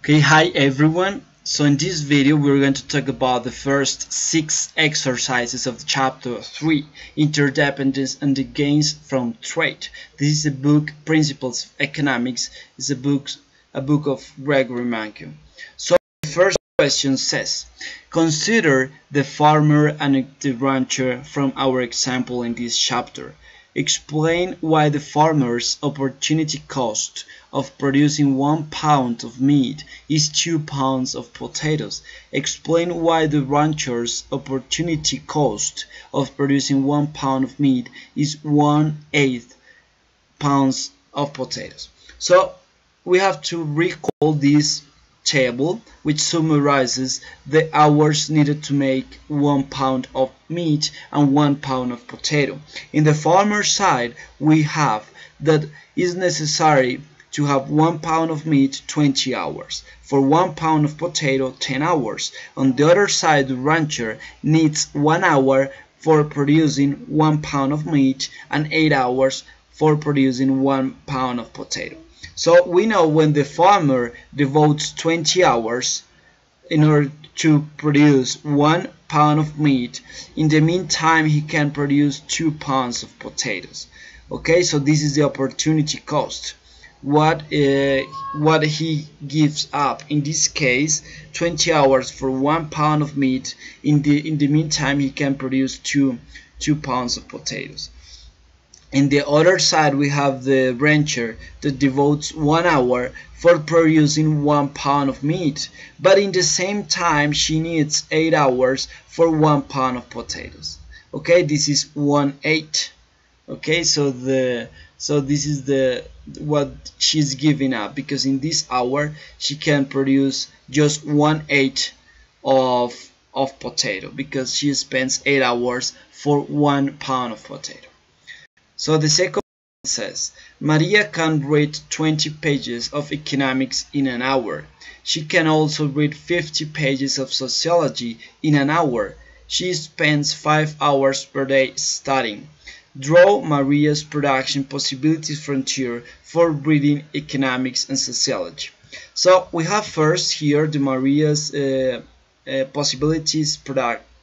Okay, hi everyone. So in this video we're going to talk about the first 6 exercises of chapter 3, Interdependence and the Gains from Trade. This is a book, Principles of Economics. It's a book of Gregory Mankiw. So the first question says, consider the farmer and the rancher from our example in this chapter. Explain why the farmer's opportunity cost of producing 1 pound of meat is 2 pounds of potatoes. Explain why the rancher's opportunity cost of producing 1 pound of meat is 1/8 pounds of potatoes. So we have to recall this table, which summarizes the hours needed to make 1 pound of meat and 1 pound of potato. In the farmer side, we have that is necessary to have 1 pound of meat 20 hours. For 1 pound of potato 10 hours. On the other side, the rancher needs 1 hour for producing 1 pound of meat and 8 hours for producing 1 pound of potato. So we know when the farmer devotes 20 hours in order to produce 1 pound of meat, in the meantime he can produce 2 pounds of potatoes. Okay, so this is the opportunity cost. What he gives up, in this case 20 hours for 1 pound of meat. In the meantime he can produce 2 pounds of potatoes. In the other side, we have the rancher that devotes 1 hour for producing 1 pound of meat, but in the same time she needs 8 hours for 1 pound of potatoes. Okay, this is 1/8. Okay, so this is what she's giving up, because in this hour she can produce just 1/8 of potato, because she spends 8 hours for 1 pound of potato. So the second one says, Maria can read 20 pages of economics in an hour. She can also read 50 pages of sociology in an hour. She spends 5 hours per day studying. Draw Maria's production possibilities frontier for reading economics and sociology. So we have first here the Maria's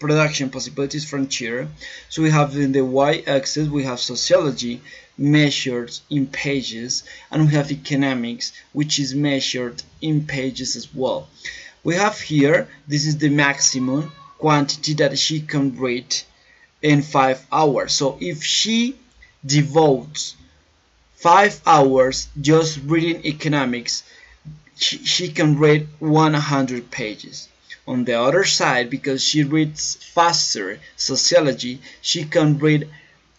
production possibilities frontier. So we have in the y-axis we have sociology measured in pages, and we have economics, which is measured in pages as well. We have here, this is the maximum quantity that she can read in 5 hours. So if she devotes 5 hours just reading economics, she can read 100 pages. On the other side, because she reads faster sociology, she can read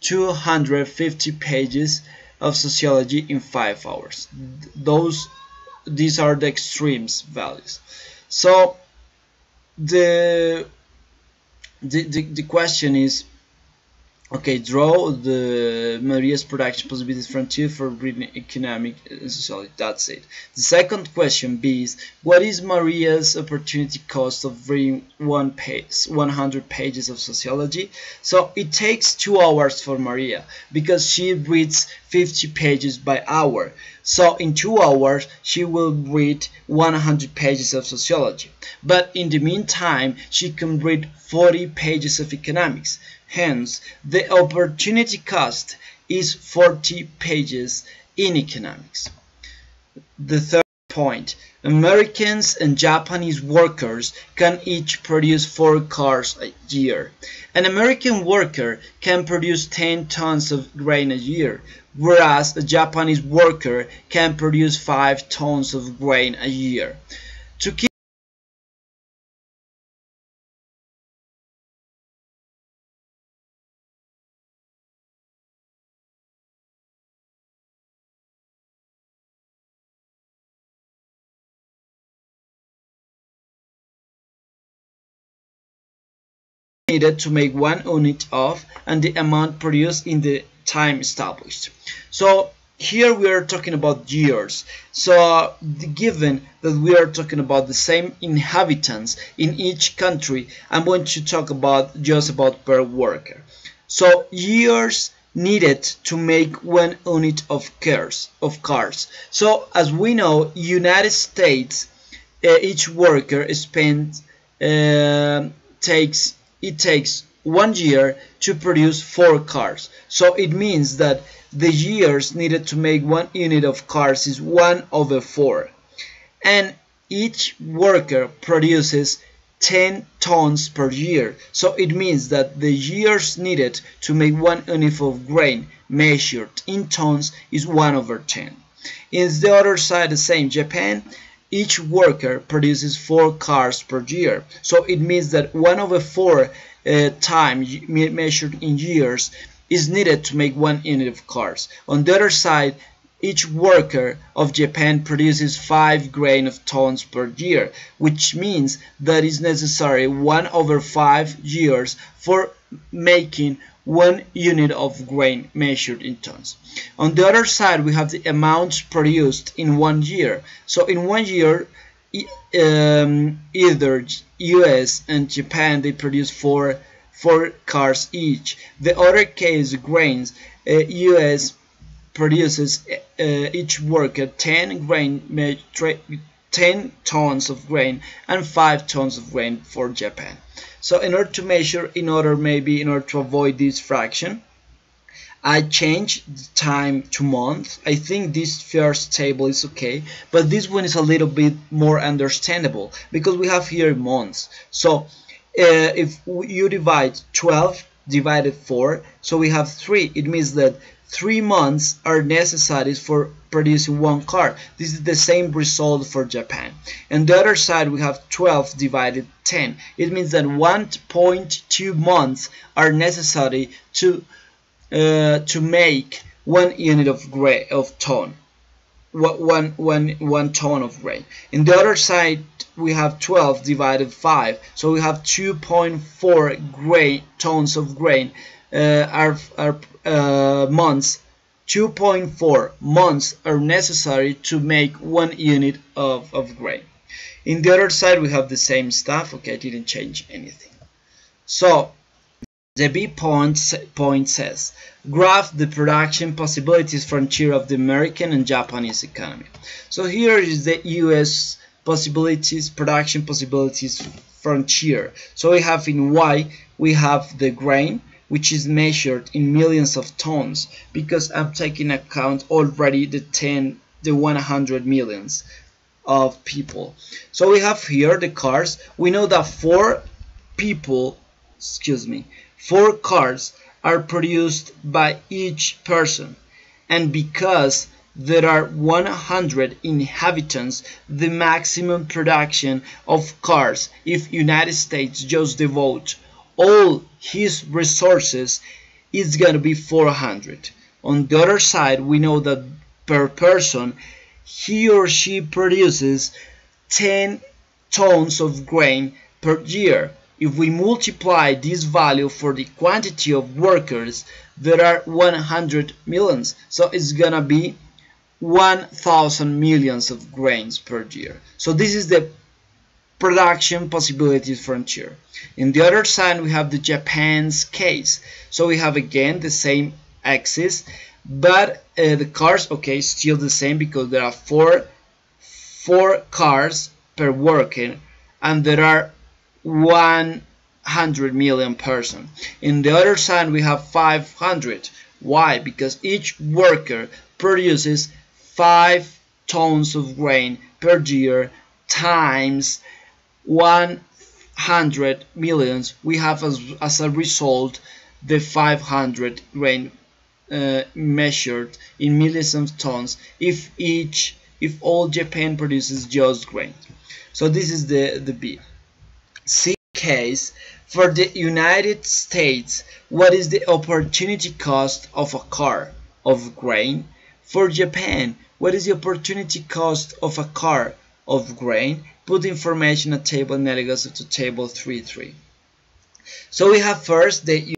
250 pages of sociology in 5 hours. These are the extremes values. So the question is, okay, draw the Maria's production possibilities frontier for reading economic and sociology. That's it. The second question B is, what is Maria's opportunity cost of reading 100 pages of sociology? So it takes 2 hours for Maria, because she reads 50 pages by hour. So in 2 hours she will read 100 pages of sociology. But in the meantime she can read 40 pages of economics. Hence, the opportunity cost is 40 pages in economics. The third point, Americans and Japanese workers can each produce 4 cars a year. An American worker can produce 10 tons of grain a year, whereas a Japanese worker can produce 5 tons of grain a year. To keep needed to make 1 unit of, and the amount produced in the time established. So here we are talking about years. So given that we are talking about the same inhabitants in each country, I'm going to talk about just about per worker. So years needed to make 1 unit of cars. So as we know, United States each worker spends takes 1 year to produce 4 cars. So it means that the years needed to make 1 unit of cars is 1/4, and each worker produces 10 tons per year. So it means that the years needed to make 1 unit of grain measured in tons is 1/10. In the other side, the same. Japan, each worker produces 4 cars per year. So it means that 1/4 time measured in years is needed to make 1 unit of cars. On the other side, each worker of Japan produces 5 grain of tons per year, which means that is necessary 1/5 years for making 1 unit of grain measured in tons. On the other side, we have the amount produced in 1 year. So in 1 year, either US and Japan, they produce four cars each. The other case, grains, US produces each worker 10 tons of grain and 5 tons of grain for Japan. So in order to measure, in order to avoid this fraction, I changed the time to month. I think this first table is okay, but this one is a little bit more understandable because we have here months. So if you divide 12 divided 4, so we have 3. It means that 3 months are necessary for producing 1 car. This is the same result for Japan. And the other side, we have 12 divided 10. It means that 1.2 months are necessary to make 1 unit of ton. One ton of grain. In the other side, we have 12 divided 5, so we have 2.4 tons of grain. Months. 2.4 months are necessary to make 1 unit of grain. In the other side, we have the same stuff. Okay, I didn't change anything. So the B point says, graph the production possibilities frontier of the American and Japanese economy. So here is the US production possibilities frontier. So we have in Y, we have the grain, which is measured in millions of tons, because I'm taking account already the 100 millions of people. So we have here the cars. We know that 4 cars are produced by each person, and because there are 100 inhabitants, the maximum production of cars, if United States just devote all his resources, is going to be 400. On the other side, we know that per person, he or she produces 10 tons of grain per year. If we multiply this value for the quantity of workers, there are 100 millions. So it's gonna be 1,000 millions of grains per year. So this is the production possibilities frontier. In the other side, we have the Japan's case. So we have again the same axis, but the cars, okay, still the same, because there are four cars per worker, and there are 100 million person. In the other side, we have 500. Why? Because each worker produces 5 tons of grain per year times 100 millions. We have as a result the 500 grain measured in millions of tons if all Japan produces just grain. So this is the B. C case, for the United States, what is the opportunity cost of a car of grain? For Japan, what is the opportunity cost of a car of grain? Put information at table analogous to table 3.3. So we have first the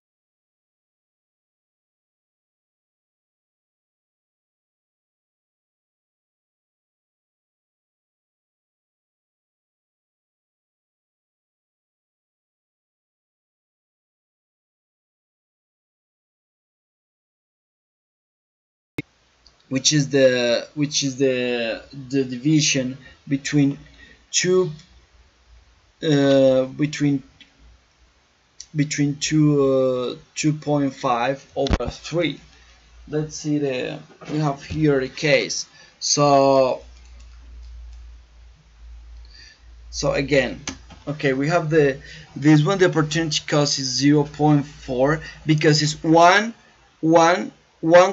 which is the division between 2 between 2.5 over 3. Let's see we have here the case. So again, okay, we have this one. The opportunity cost is 0.4 because it's one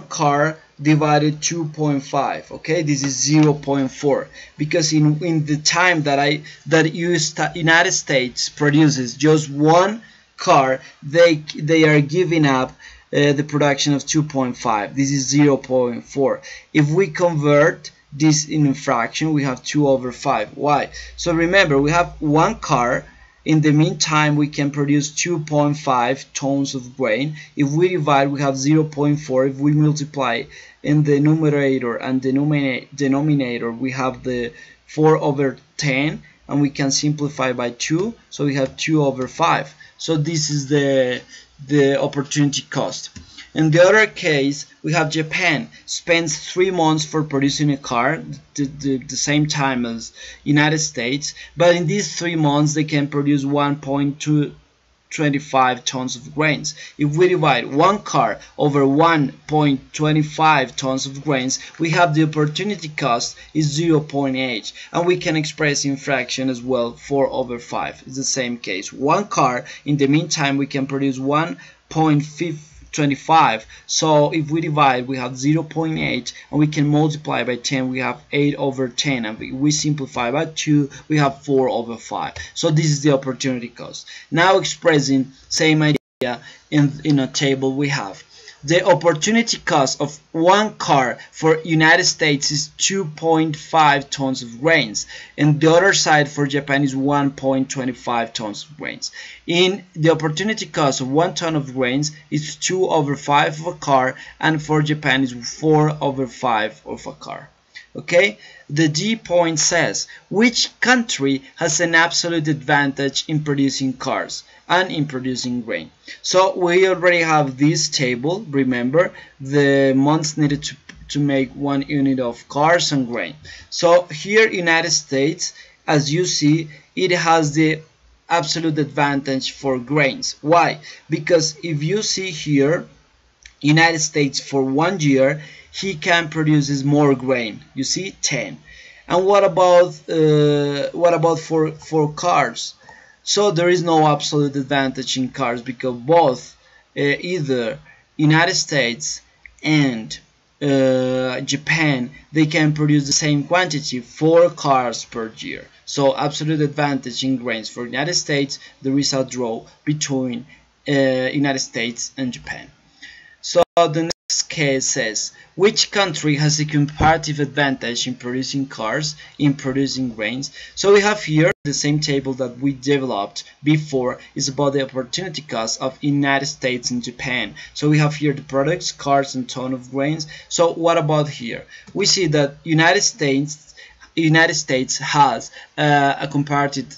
car divided 2.5. Okay, this is 0.4 because in the time that United States produces just one car, they are giving up the production of 2.5. This is 0.4. If we convert this in fraction, we have 2 over 5. Why? So remember, we have one car. In the meantime, we can produce 2.5 tons of grain. If we divide, we have 0.4. If we multiply in the numerator and denominator, we have the 4 over 10, and we can simplify by 2, so we have 2 over 5. So this is the opportunity cost. In the other case, we have Japan spends 3 months for producing a car, the same time as United States, but in these 3 months they can produce 1.25 tons of grains. If we divide one car over 1.25 tons of grains, we have the opportunity cost is 0.8, and we can express in fraction as well, 4 over 5. It's the same case. One car, in the meantime, we can produce 1.25. So if we divide, we have 0.8, and we can multiply by 10, we have 8 over 10, and we simplify by 2, we have 4 over 5. So this is the opportunity cost. Now expressing same idea in a table, we have the opportunity cost of one car for United States is 2.5 tons of grains, and the other side for Japan is 1.25 tons of grains. In the opportunity cost of 1 ton of grains is 2 over 5 of a car, and for Japan is 4 over 5 of a car. Okay, the D point says which country has an absolute advantage in producing cars and in producing grain. So we already have this table. Remember, the months needed to make 1 unit of cars and grain. So here, United States, as you see, it has the absolute advantage for grains. Why? Because if you see here, United States for 1 year, he can produce more grain. You see, 10. And what about for cars? So there is no absolute advantage in cars because both either United States and Japan, they can produce the same quantity, 4 cars per year. So absolute advantage in grains for United States. There is a draw between United States and Japan. So the next case says which country has a comparative advantage in producing cars, in producing grains. So we have here the same table that we developed before is about the opportunity cost of United States and Japan. So we have here the products, cars, and ton of grains. So what about here? We see that United States has a comparative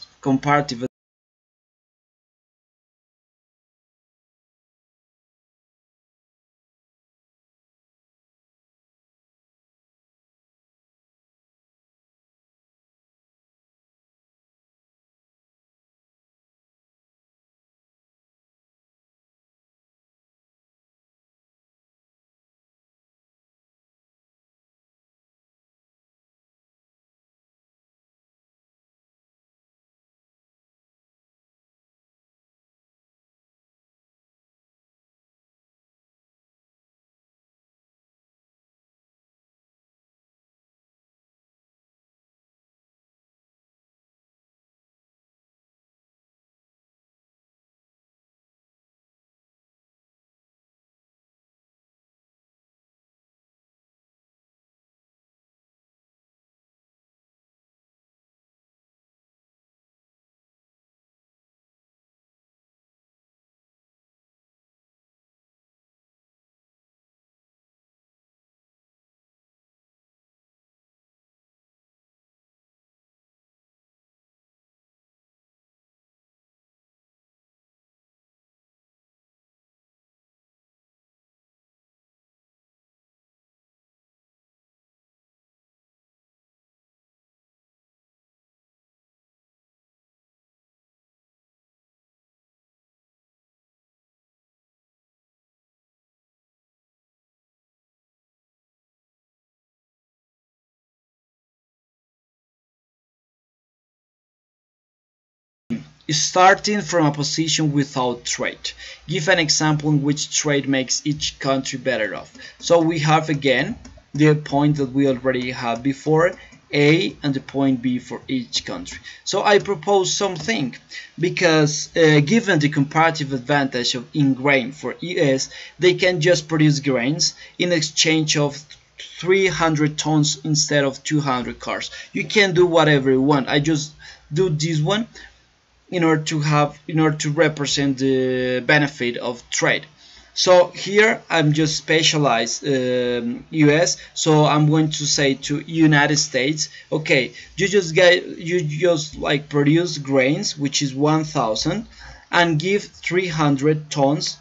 starting from a position without trade. Give an example in which trade makes each country better off. So we have again the point that we already had before, A and the point B for each country. So I propose something because given the comparative advantage of in grain for US, they can just produce grains in exchange of 300 tons instead of 200 cars. You can do whatever you want. I just do this one in order to represent the benefit of trade. So here I'm just specialized US, so I'm going to say to United States, okay, you just like produce grains, which is 1000, and give 300 tons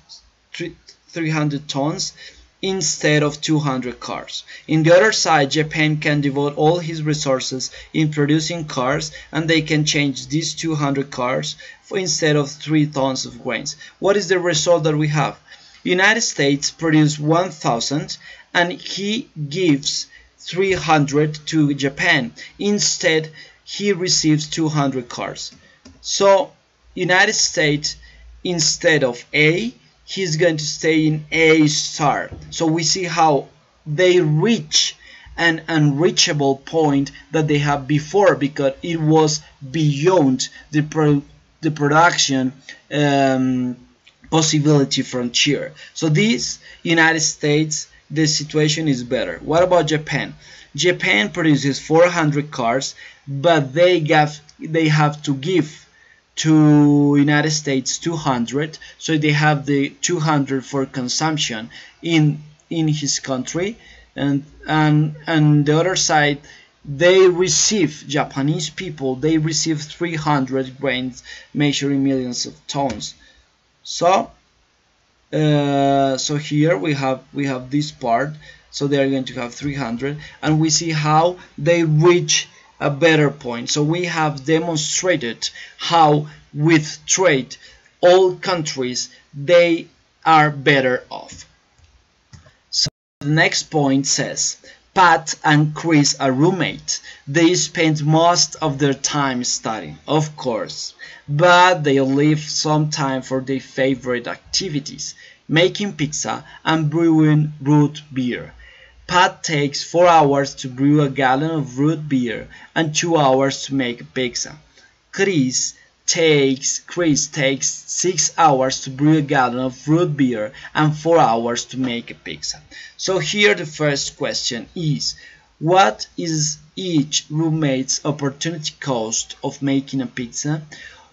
instead of 200 cars. In the other side, Japan can devote all his resources in producing cars, and they can change these 200 cars for instead of 3 tons of grains. What is the result that we have? United States produce 1000 and he gives 300 to Japan. Instead, he receives 200 cars. So United States, instead of A, he's going to stay in A star. So we see how they reach an unreachable point that they have before, because it was beyond the production possibility frontier. So this United States, the situation is better. What about Japan? Japan produces 400 cars, but they have to give to United States 200, so they have the 200 for consumption in his country, and the other side, they receive, Japanese people, they receive 300 grains measuring millions of tons. So here we have this part, so they are going to have 300, and we see how they reach a better point. So we have demonstrated how with trade all countries, they are better off. So the next point says, Pat and Kris are roommates. They spend most of their time studying, of course, but they leave some time for their favorite activities, making pizza and brewing root beer. Pat takes 4 hours to brew a gallon of root beer and 2 hours to make a pizza. Kris takes 6 hours to brew a gallon of root beer and 4 hours to make a pizza. So here the first question is, what is each roommate's opportunity cost of making a pizza?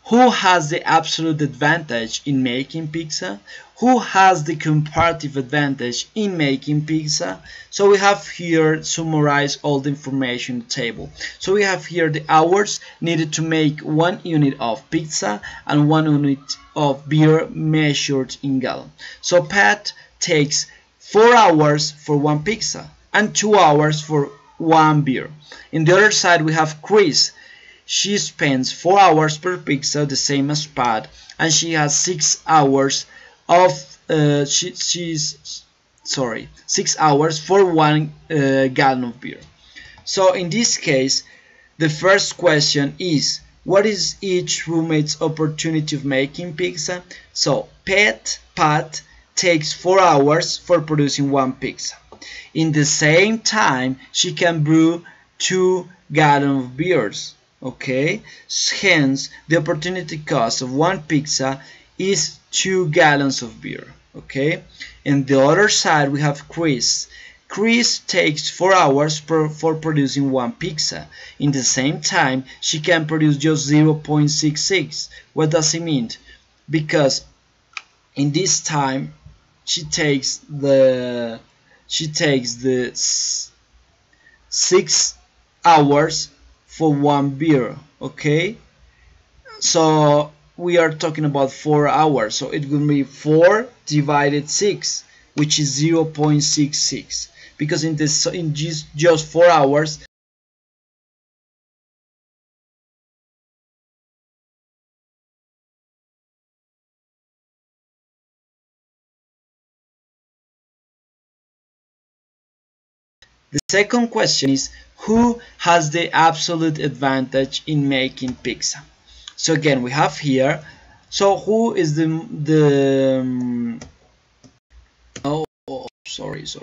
Who has the absolute advantage in making pizza? Who has the comparative advantage in making pizza? So we have here summarized all the information in the table. So we have here the hours needed to make 1 unit of pizza and 1 unit of beer measured in gallon. So Pat takes 4 hours for 1 pizza and 2 hours for 1 beer. In the other side we have Kris. She spends 4 hours per pizza, the same as Pat, and she has 6 hours of 6 hours for 1 gallon of beer. So in this case, the first question is, what is each roommate's opportunity of making pizza? So Pat takes 4 hours for producing 1 pizza. In the same time, she can brew 2 gallons of beers. Okay, hence the opportunity cost of 1 pizza is 2 gallons of beer. Okay, and the other side we have Kris. Kris takes 4 hours for producing 1 pizza. In the same time, she can produce just 0.66. What does it mean? Because in this time she takes the 6 hours for 1 beer. Okay, so we are talking about 4 hours, so it will be 4 divided 6, which is 0.66, because in just 4 hours The second question is, who has the absolute advantage in making pizza? So again, we have here. So who is oh, sorry. So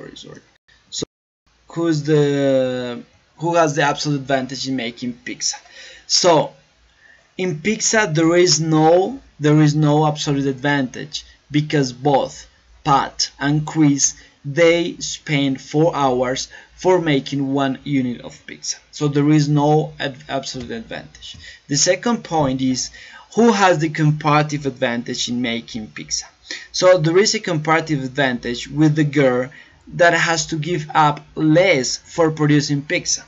who has the absolute advantage in making pizza? So in pizza there is no absolute advantage, because both Pat and Kris, they spend 4 hours for making 1 unit of pizza. So there is no absolute advantage. The second point is, who has the comparative advantage in making pizza? So there is a comparative advantage with the girl that has to give up less for producing pizza.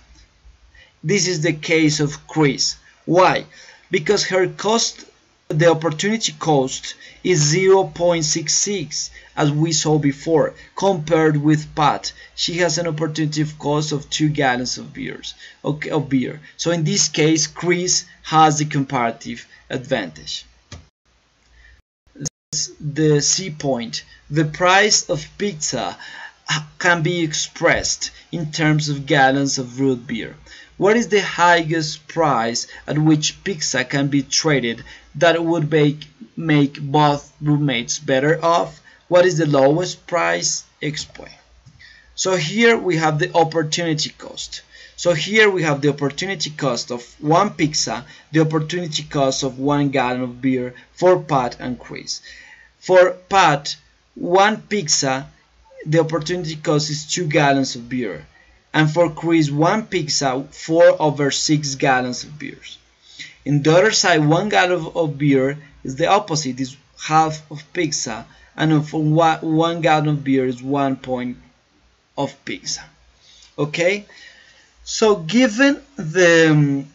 This is the case of Kris. Why? Because her cost, the opportunity cost, is 0.66, as we saw before, compared with Pat. She has an opportunity cost of 2 gallons of beer. So in this case, Kris has the comparative advantage. The C point. The price of pizza can be expressed in terms of gallons of root beer. What is the highest price at which pizza can be traded that would make both roommates better off? What is the lowest price? Explain. So here we have the opportunity cost. So here we have the opportunity cost of 1 pizza, the opportunity cost of 1 gallon of beer for Pat and Kris. For Pat, 1 pizza, the opportunity cost is 2 gallons of beer. And for Kris, 1 pizza, 4/6 gallons of beer. In the other side, 1 gallon of beer is the opposite, is half of pizza, and for 1 gallon of beer is 1 point of pizza. Okay, so given the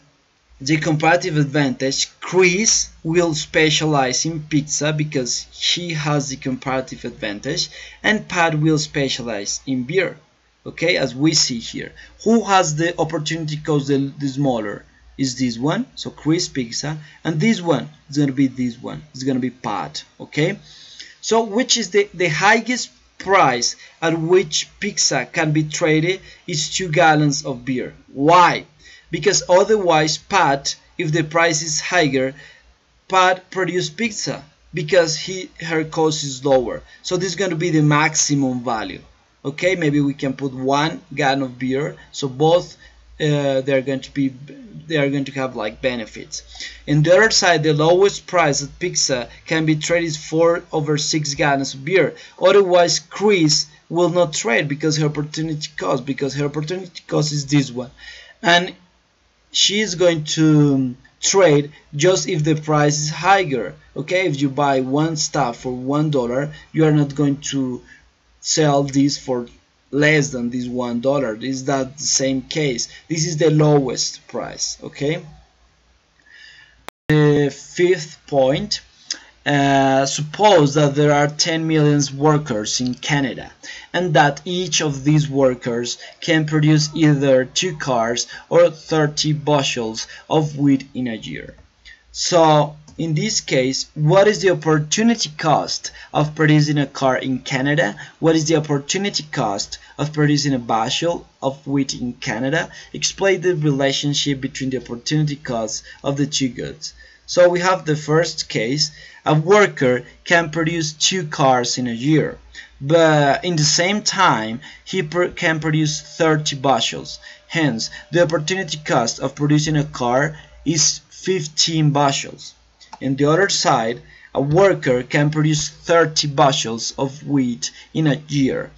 comparative advantage, Kris will specialize in pizza because she has the comparative advantage, and Pat will specialize in beer. Okay, as we see here, who has the opportunity cost the smaller? Is this one, so Kris pizza, and this one is going to be this one, it's going to be Pat. Okay, so which is the highest price at which pizza can be traded is 2 gallons of beer. Why? Because otherwise Pat, if the price is higher, Pat produce pizza because her cost is lower. So this is going to be the maximum value. Okay, maybe we can put 1 gallon of beer, so both they are going to have like benefits. In the other side, the lowest price of pizza can be traded is 4/6 gallons of beer. Otherwise, Kris will not trade because her opportunity cost is this one, and she is going to trade just if the price is higher. Okay, if you buy 1 stuff for $1, you are not going to sell this for less than this $1. This is not the same case. This is the lowest price. Okay, the 5th point. Suppose that there are 10 million workers in Canada, and that each of these workers can produce either 2 cars or 30 bushels of wheat in a year. So in this case, what is the opportunity cost of producing a car in Canada? What is the opportunity cost of producing a bushel of wheat in Canada? Explain the relationship between the opportunity costs of the 2 goods. So we have the first case. A worker can produce 2 cars in a year, but in the same time he can produce 30 bushels. Hence, the opportunity cost of producing a car is 15 bushels. On the other side, a worker can produce 30 bushels of wheat in a year.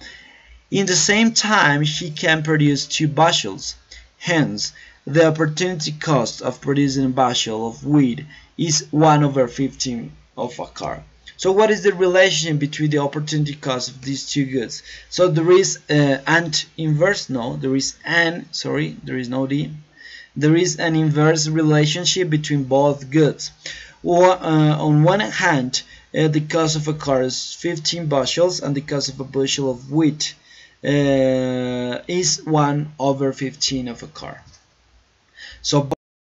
In the same time, he can produce 2 bushels. Hence, the opportunity cost of producing a bushel of wheat is 1/15 of a car. So what is the relation between the opportunity cost of these 2 goods? So there is there is an inverse relationship between both goods. On one hand, the cost of a car is 15 bushels, and the cost of a bushel of wheat is 1/15 of a car. So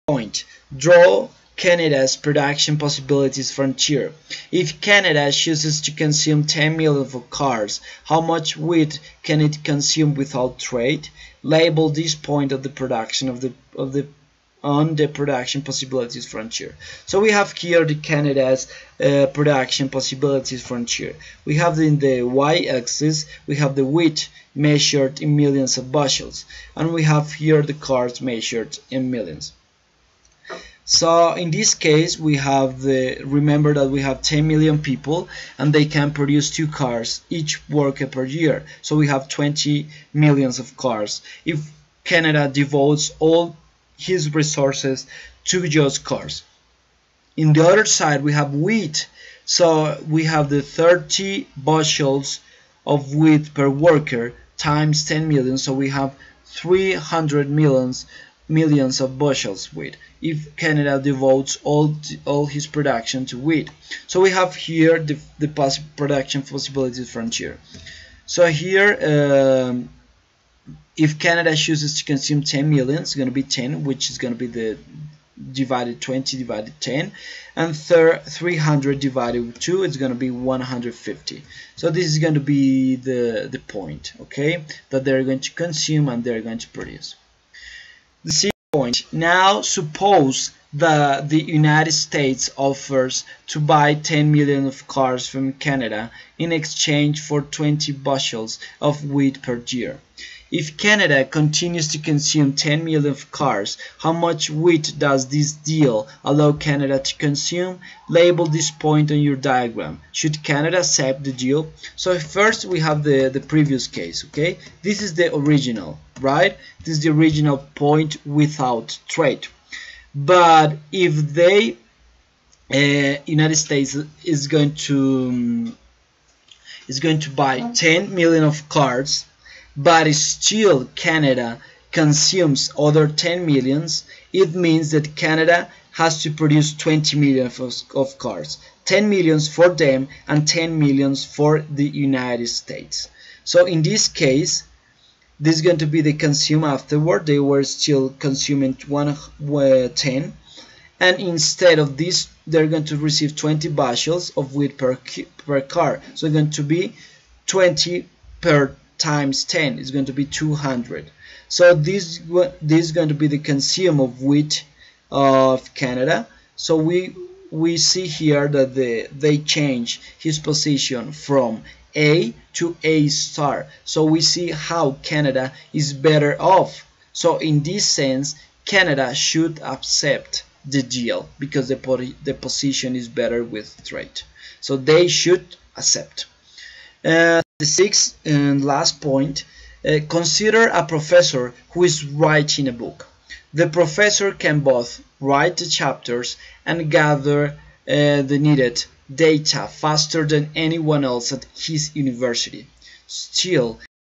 point, draw Canada's production possibilities frontier. If Canada chooses to consume 10 million of cars, how much wheat can it consume without trade? Label this point of the production on the production possibilities frontier. So we have here the Canada's production possibilities frontier. We have in the y-axis, we have the wheat measured in millions of bushels, and we have here the cars measured in millions. So in this case, we have remember that we have 10 million people and they can produce 2 cars each worker per year. So we have 20 millions of cars. If Canada devotes all his resources to just cars. In the other side, we have wheat. So we have the 30 bushels of wheat per worker times 10 million. So we have 300 millions of bushels wheat if Canada devotes all his production to wheat. So we have here the production possibilities frontier. So here if Canada chooses to consume 10 million, it's going to be 10, which is going to be the divided 20 divided 10, and 300 divided with 2, it's going to be 150. So this is going to be the point, okay, that they're going to consume and they're going to produce. The second point. Now suppose that the United States offers to buy 10 million of cars from Canada in exchange for 20 bushels of wheat per year. If Canada continues to consume 10 million of cars, how much wheat does this deal allow Canada to consume? Label this point on your diagram. Should Canada accept the deal? So first we have the previous case, okay? This is the original, right? This is the original point without trade. But if they United States is going to buy 10 million of cars, but still Canada consumes other 10 millions, it means that Canada has to produce 20 million of cars. 10 millions for them and 10 millions for the United States. So in this case, this is going to be the consume afterward. They were still consuming 10, and instead of this, they're going to receive 20 bushels of wheat per car. So it's going to be 20 per times 10 is going to be 200. So this is going to be the consume of wheat of Canada. So we see here that they change his position from A to A star. So we see how Canada is better off. So in this sense, Canada should accept the deal because the position is better with trade. So they should accept. The sixth and last point, consider a professor who is writing a book. The professor can both write the chapters and gather the needed data faster than anyone else at his university. Still,